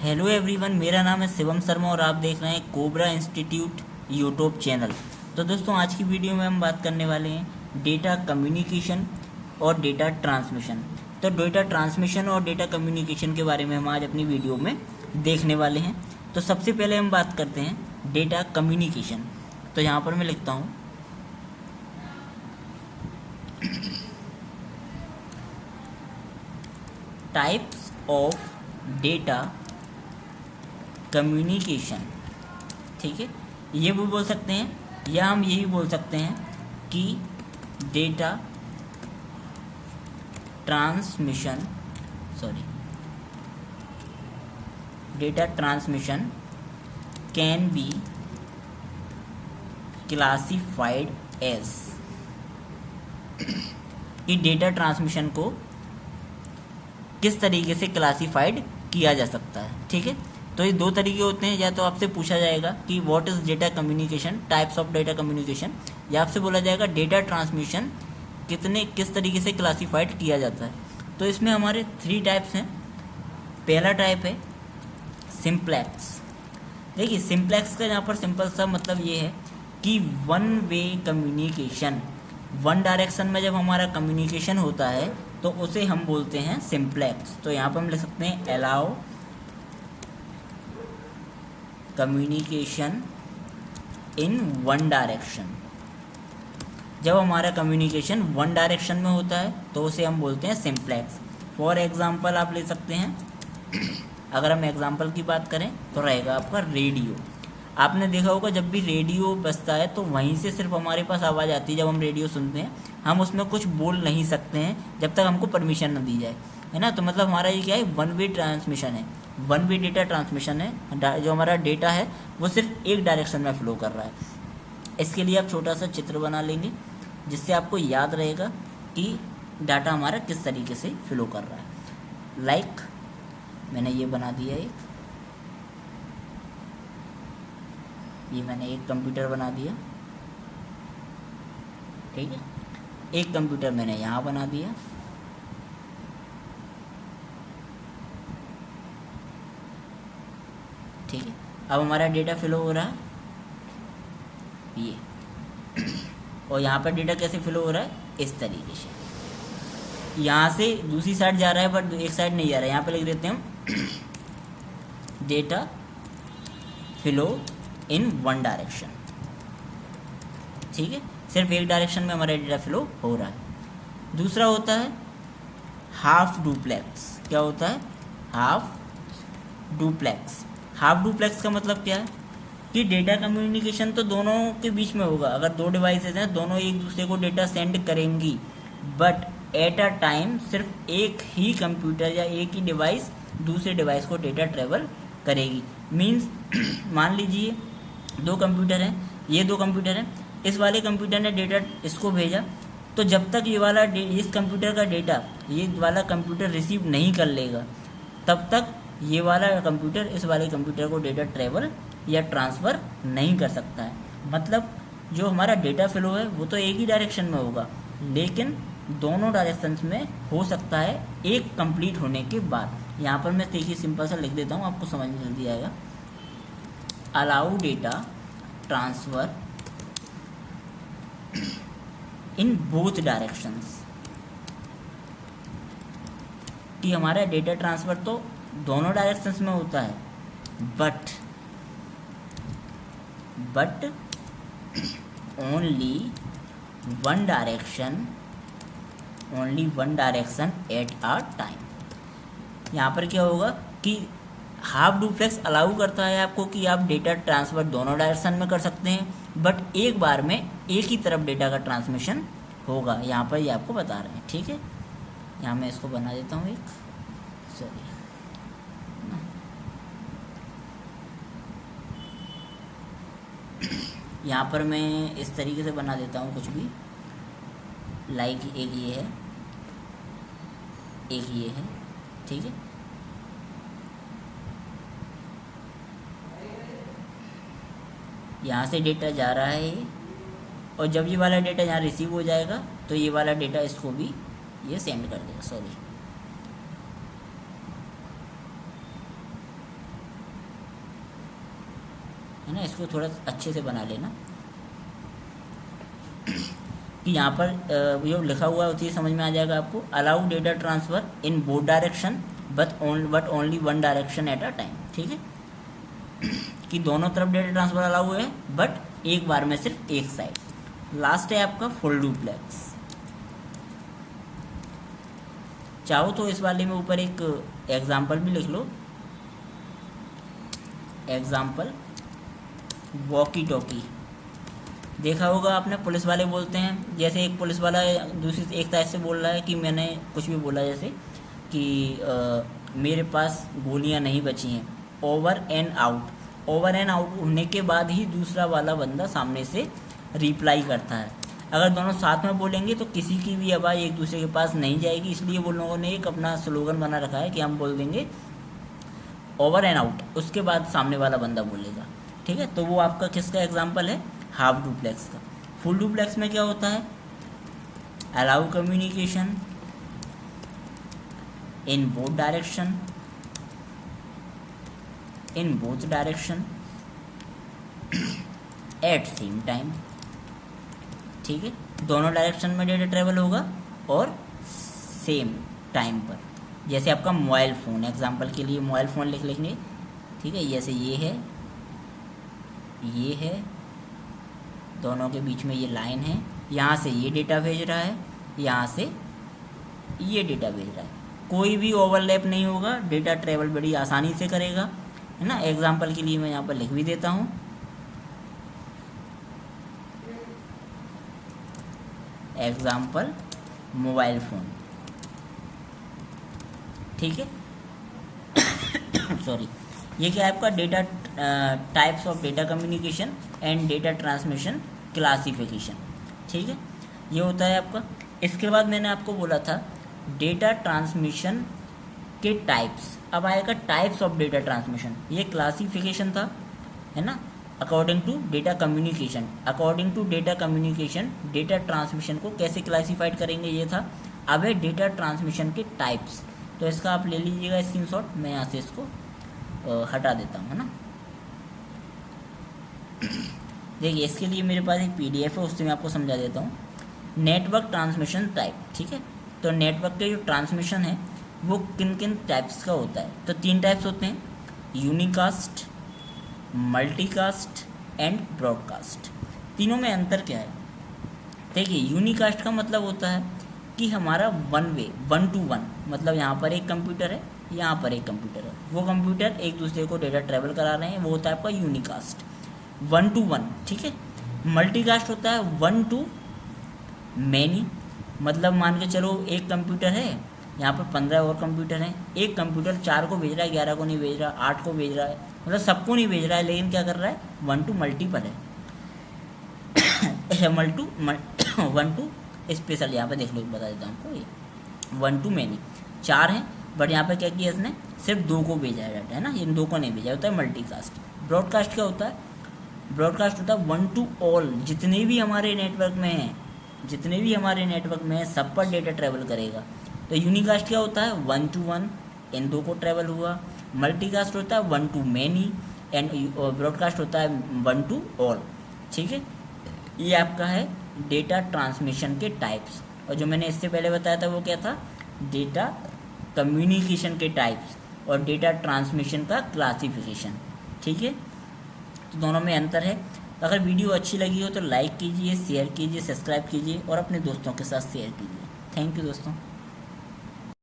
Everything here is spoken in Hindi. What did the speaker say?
हेलो एवरीवन, मेरा नाम है शिवम शर्मा और आप देख रहे हैं कोबरा इंस्टीट्यूट यूट्यूब चैनल। तो दोस्तों, आज की वीडियो में हम बात करने वाले हैं डेटा कम्युनिकेशन और डेटा ट्रांसमिशन। तो डेटा ट्रांसमिशन और डेटा कम्युनिकेशन के बारे में हम आज अपनी वीडियो में देखने वाले हैं। तो सबसे पहले हम बात करते हैं डेटा कम्युनिकेशन। तो यहाँ पर मैं लिखता हूँ टाइप्स ऑफ डेटा कम्युनिकेशन। ठीक है, ये भी बोल सकते हैं या हम यही बोल सकते हैं कि data transmission data transmission can be classified as, कि डेटा ट्रांसमिशन को किस तरीके से क्लासिफाइड किया जा सकता है। ठीक है, तो ये दो तरीके होते हैं। या तो आपसे पूछा जाएगा कि what is data communication, types of data communication, या आपसे बोला जाएगा डेटा ट्रांसमिशन किस तरीके से क्लासिफाइड किया जाता है। तो इसमें हमारे 3 टाइप्स हैं। पहला टाइप है सिंप्लेक्स। देखिए, सिंप्लेक्स का यहाँ पर सिंपल सा मतलब ये है कि one way communication, one direction में जब हमारा कम्युनिकेशन होता है तो उसे हम बोलते हैं सिंप्लेक्स। तो यहाँ पर हम लिख सकते हैं allow communication in one direction. जब हमारा कम्युनिकेशन वन डायरेक्शन में होता है तो उसे हम बोलते हैं सिंप्लेक्स। फॉर एग्जांपल आप ले सकते हैं, अगर हम एग्जांपल की बात करें तो रहेगा आपका रेडियो। आपने देखा होगा जब भी रेडियो बजता है तो वहीं से सिर्फ हमारे पास आवाज़ आती है। जब हम रेडियो सुनते हैं हम उसमें कुछ बोल नहीं सकते हैं जब तक हमको परमिशन न दी जाए, है ना। तो मतलब हमारा ये क्या है, वन वे ट्रांसमिशन है, वन वे डेटा ट्रांसमिशन है। जो हमारा डेटा है वो सिर्फ एक डायरेक्शन में फ्लो कर रहा है। इसके लिए आप छोटा सा चित्र बना लेंगे जिससे आपको याद रहेगा कि डाटा हमारा किस तरीके से फ्लो कर रहा है। लाइक मैंने ये बना दिया है, ये मैंने एक कंप्यूटर बना दिया। ठीक है, एक कंप्यूटर मैंने यहाँ बना दिया। ठीक है, अब हमारा डेटा फ्लो हो रहा है ये, और यहाँ पर डेटा कैसे फ्लो हो रहा है, इस तरीके से। यहाँ से दूसरी साइड जा रहा है बट एक साइड नहीं जा रहा है। यहाँ पे लिख देते हैं हम data flow in one direction. ठीक है, सिर्फ एक डायरेक्शन में हमारा डेटा फ्लो हो रहा है। दूसरा होता है हाफ डुप्लेक्स। क्या होता है, हाफ डुप्लेक्स। हाफ डुप्लेक्स का मतलब क्या है कि डेटा कम्युनिकेशन तो दोनों के बीच में होगा। अगर दो डिवाइसेज हैं, दोनों एक दूसरे को डेटा सेंड करेंगी, बट एट अ टाइम सिर्फ एक ही कंप्यूटर या एक ही डिवाइस दूसरे डिवाइस को डेटा ट्रेवल करेगी। मीन्स मान लीजिए 2 कंप्यूटर हैं, ये 2 कंप्यूटर हैं, इस वाले कंप्यूटर ने डेटा इसको भेजा, तो जब तक ये वाला इस कंप्यूटर का डेटा ये वाला कंप्यूटर रिसीव नहीं कर लेगा तब तक ये वाला कंप्यूटर इस वाले कंप्यूटर को डेटा ट्रेवल या ट्रांसफ़र नहीं कर सकता है। मतलब जो हमारा डेटा फ्लो है वो तो एक ही डायरेक्शन में होगा, लेकिन दोनों डायरेक्शंस में हो सकता है एक कंप्लीट होने के बाद। यहाँ पर मैं देखिए सिंपल सा लिख देता हूँ, आपको समझ में जल्दी आएगा। Allow data transfer in both directions, कि हमारा डेटा ट्रांसफ़र तो दोनों डायरेक्शंस में होता है, but only one direction at a time. यहाँ पर क्या होगा कि हाफ डुप्लेक्स अलाउ करता है आपको कि आप डेटा ट्रांसफ़र दोनों डायरेक्शन में कर सकते हैं, बट एक बार में एक ही तरफ डेटा का ट्रांसमिशन होगा। यहाँ पर ये आपको बता रहे हैं। ठीक है, यहाँ मैं इसको बना देता हूँ एक, सॉरी, यहाँ पर मैं इस तरीके से बना देता हूँ कुछ भी। लाइक एक ये है, एक ये है। ठीक है, यहाँ से डेटा जा रहा है और जब ये वाला डेटा यहाँ रिसीव हो जाएगा तो ये वाला डेटा इसको भी ये सेंड कर देगा। सॉरी, है ना, इसको थोड़ा अच्छे से बना लेना कि यहाँ पर जो लिखा हुआ है उसी समझ में आ जाएगा आपको। Allow data transfer in both direction but only one direction at a time, ठीक है, कि दोनों तरफ डेटा ट्रांसफ़र अलाउ है बट एक बार में सिर्फ एक साइड। लास्ट है आपका फुल डुप्लेक्स। चाहो तो इस वाले में ऊपर एक एग्जाम्पल भी लिख लो, एग्जाम्पल वॉकी टॉकी। देखा होगा आपने, पुलिस वाले बोलते हैं, जैसे एक पुलिस वाला दूसरी एक साइड से बोल रहा है कि मैंने कुछ भी बोला, जैसे कि मेरे पास गोलियां नहीं बची हैं, over and out. Over and out होने के बाद ही दूसरा वाला बंदा सामने से रिप्लाई करता है। अगर दोनों साथ में बोलेंगे तो किसी की भी आवाज़ एक दूसरे के पास नहीं जाएगी, इसलिए वो लोगों ने एक अपना स्लोगन बना रखा है कि हम बोल देंगे ओवर एंड आउट, उसके बाद सामने वाला बंदा बोलेगा, ठीक है। तो वो आपका किसका एग्जाम्पल है, हाफ डुप्लेक्स का। फुल डुप्लेक्स में क्या होता है, allow communication in both direction at same time, ठीक है, दोनों डायरेक्शन में डेटा ट्रेवल होगा और सेम टाइम पर। जैसे आपका मोबाइल फ़ोन, एग्जांपल के लिए मोबाइल फ़ोन लिख लेंगे, ठीक है, जैसे ये है, दोनों के बीच में ये लाइन है, यहाँ से ये डेटा भेज रहा है, यहाँ से ये डेटा भेज रहा है, कोई भी ओवरलैप नहीं होगा, डेटा ट्रेवल बड़ी आसानी से करेगा, है ना। एग्जांपल के लिए मैं यहाँ पर लिख भी देता हूँ, एग्जाम्पल मोबाइल फ़ोन, ठीक है। सॉरी, ये क्या है आपका data types of data communication and data transmission classification, ठीक है, ये होता है आपका। इसके बाद मैंने आपको बोला था डेटा ट्रांसमिशन के टाइप्स, अब आएगा टाइप्स ऑफ डेटा ट्रांसमिशन। ये क्लासिफिकेशन था, है ना, according to data communication. According to data communication data transmission को कैसे क्लासीफाइड करेंगे, ये था। अब है डेटा ट्रांसमिशन के टाइप्स, तो इसका आप ले लीजिएगा स्क्रीनशॉट, मैं यहाँ से इसको हटा देता हूँ, है ना। देखिए, इसके लिए मेरे पास एक PDF है, उससे मैं आपको समझा देता हूँ। नेटवर्क ट्रांसमिशन टाइप, ठीक है, तो नेटवर्क के जो ट्रांसमिशन है वो किन किन टाइप्स का होता है, तो 3 टाइप्स होते हैं, यूनिकास्ट, मल्टीकास्ट एंड ब्रॉडकास्ट। तीनों में अंतर क्या है, देखिए, यूनिकास्ट का मतलब होता है कि हमारा वन वे, 1 to 1, मतलब यहाँ पर एक कंप्यूटर है, यहाँ पर एक कंप्यूटर है, वो कंप्यूटर एक दूसरे को डेटा ट्रेवल करा रहे हैं, वो होता है आपका यूनिकास्ट, 1 to 1, ठीक है। मल्टीकास्ट होता है 1 to मैनी, मतलब मान के चलो एक कंप्यूटर है, यहाँ पर 15 और कंप्यूटर हैं, एक कंप्यूटर 4 को भेज रहा है, 11 को नहीं भेज रहा, 8 को भेज रहा है, मतलब सबको नहीं भेज रहा है, लेकिन क्या कर रहा है, 1 to मल्टीपल है, 1 to स्पेशल। यहाँ पे देख लो, बता देता हूँ आपको, ये 1 to मैनी, 4 हैं, बट यहाँ पे क्या किया इसने, सिर्फ 2 को भेजा है डाटा, है ना, इन 2 को नहीं भेजा, होता है मल्टीकास्ट। ब्रॉडकास्ट क्या होता है, ब्रॉडकास्ट होता है 1 to ऑल, जितने भी हमारे नेटवर्क में हैं, सब पर डेटा ट्रेवल करेगा। तो यूनिकास्ट क्या होता है, 1 to 1, इन 2 को ट्रेवल हुआ। मल्टीकास्ट होता है 1 to मैनी एंड ब्रॉडकास्ट होता है 1 to ऑल, ठीक है। ये आपका है डेटा ट्रांसमिशन के टाइप्स। और जो मैंने इससे पहले बताया था वो क्या था, डेटा कम्युनिकेशन के टाइप्स और डेटा ट्रांसमिशन का क्लासिफिकेशन, ठीक है। तो दोनों में अंतर है। अगर वीडियो अच्छी लगी हो तो लाइक कीजिए, शेयर कीजिए, सब्सक्राइब कीजिए और अपने दोस्तों के साथ शेयर कीजिए। थैंक यू दोस्तों।